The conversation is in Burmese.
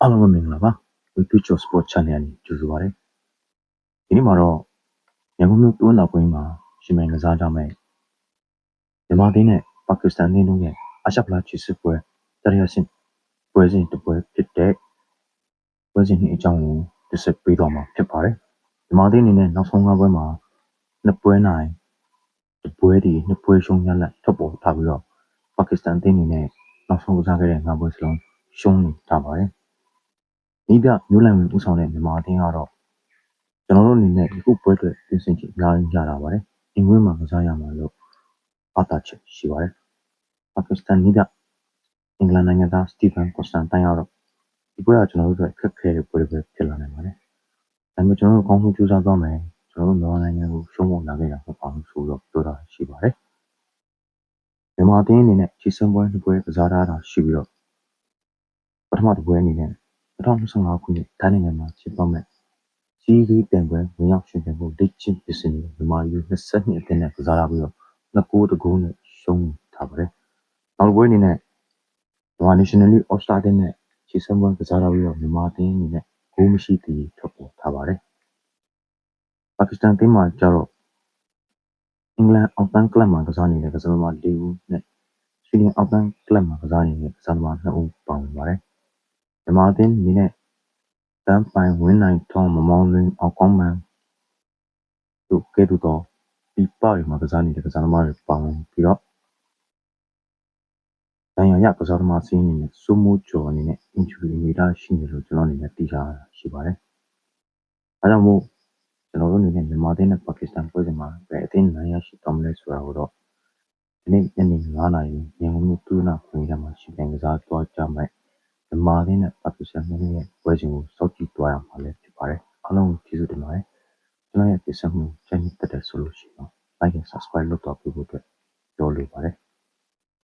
အားလုံးပဲမင်္ဂလာပါဝီတူချော sport channel ကနေကြိုဆိုပါရစေဒီနေ့မှာတော့ရန်ကုန်မြို့တွန်းတော်ကွင်းမှာရှင်မြိုင်ကစားကြမယ်မြန်မာပြည်နဲ့ပါကစ္စတန်နိုင်ငံတို့ရဲ့အာရှဖလားချီစစ်ပွဲတရရဆင့်ပွဲစဉ်တစ်ပွဲဖြစ်တဲ့ပွဲစဉ်နှစ်အကြောင်းကိုတစ်ဆက်ပေးသွားမှာဖြစ်ပါတယ်မြန်မာပြည်အနေနဲ့နောက်ဆုံး၅ပွဲမှာနှစ်ပွဲနိုင်တစ်ပွဲဒီနှစ်ပွဲရှုံးရလက်ထွက်ပေါ်ထားပြီးတော့ပါကစ္စတန်အနေနဲ့နောက်ဆုံးကစားခဲ့တဲ့၅ပွဲစလုံးရှုံးနေထားပါတယ်ဒီပြမျိုးလံဝင်ဦးဆောင်တဲ့မြန်မာအသင်းကတော့ကျွန်တော်တို့အနေနဲ့ဒီခုပွဲတွေပြင်ဆင်ချက်အများကြီးရတာပါတယ်အင်္ဂလိပ်မှာကစားရမှာလို့အားသာချက်ရှိပါတယ်ပါကစ္စတန်ဒီကအင်္ဂလန်နိုင်ငံသားစတီဖန်ကွန်စတန်တိုင်းကတော့ဒီပွဲကကျွန်တော်တို့အတွက်ခက်ခဲတဲ့ပွဲတွေပဲဖြစ်လာနိုင်ပါတယ်ဒါပေမဲ့ကျွန်တော်တို့အကောင်းဆုံးကြိုးစားသွားမယ်ကျွန်တော်တို့မြန်မာနိုင်ငံကိုရှုံးဖို့လာခဲ့တာမဟုတ်ပါဘူးဆိုတော့ပြောတာရှိပါတယ်မြန်မာအသင်းအနေနဲ့ချီစံပွဲနှစ်ပွဲကစားထားတာရှိပြီးတော့ပထမတစ်ပွဲအနေနဲ့2025ခုနှစ်တိုင်းနိုင်ငံမှာဖြစ်ပေါ်မဲ့ကြီးကြီးပင်ပွဲဝင်ရောက်ရှင်ပြိုင်ဖို့လက်ချင်းပစ္စည်းတွေမြန်မာယူ22အသင်းနဲ့ကစားရပြီးတော့2-9တကူနဲ့ရှုံးထားပါတယ်နောက်တစ်ပွဲအနေနဲ့မြန်မာ National League All Star တဲ့နဲ့ချီစံပွဲကစားရပြီးတော့မြန်မာအသင်းအနေနဲ့ဂိုးမရှိသေးထွက်ပေါ်ထားပါတယ်ပါကစ္စတန်အသင်းမှာကျတော့အင်္ဂလန်အောက်တန်းကလပ်မှာကစားနေတဲ့ကစားသမား၄ဦးနဲ့ဆွီဒင်အောက်တန်းကလပ်မှာကစားနေတဲ့ကစားသမား2ဦးပါဝင်ပါတယ်မြန်မာအသင်းအနေနဲ့တန်းပိုင်ဝင်းနိုင်ထွန်းမမောင်လင်းအောင်ကောင်းမှန်တို့ကဲ့သို့သောဒီပါရီမှာကစားနေတဲ့ကစားသမားတွေပါဝင်ပြီးတော့ဒဏ်ရာရကစားသမားစီးအနေနဲ့စိုးမိုးကျော်အနေနဲ့ injury အနေထားရှိနေလို့ကျွန်တော်အနေနဲ့တီးထားတာရှိပါတယ်အဲဒါမို့ကျွန်တော်တို့အနေနဲ့မြန်မာအသင်းနဲ့ပါကစ္စတန်ပွဲစဉ်မှာဘယ်အသင်းနိုင်ရရှိသွားမလဲဆိုတာကိုတော့ဒီနေ့ညနေ9:00နာရီရန်ကုန်မြို့တွန်းတော်ကွင်းထဲမှာရှင်ပြိုင်ကစားသွားကြမယ်မြန်မာအသင်းနဲ့ပါကစ္စတန်နိုင်ငံရဲ့ပွဲစဉ်ကိုစောင့်ကြည့်သွားရမှာလည်းဖြစ်ပါတယ်အားလုံးကျေးဇူးတင်ပါတယ်ကျွန်တော်ရဲ့ပြဿနာကိုချိန်တက်တဲ့ဆိုလို့ရှိရင် like and subscribe လုပ်တော့ပြဖို့အတွက်ပြောလိုပါတယ်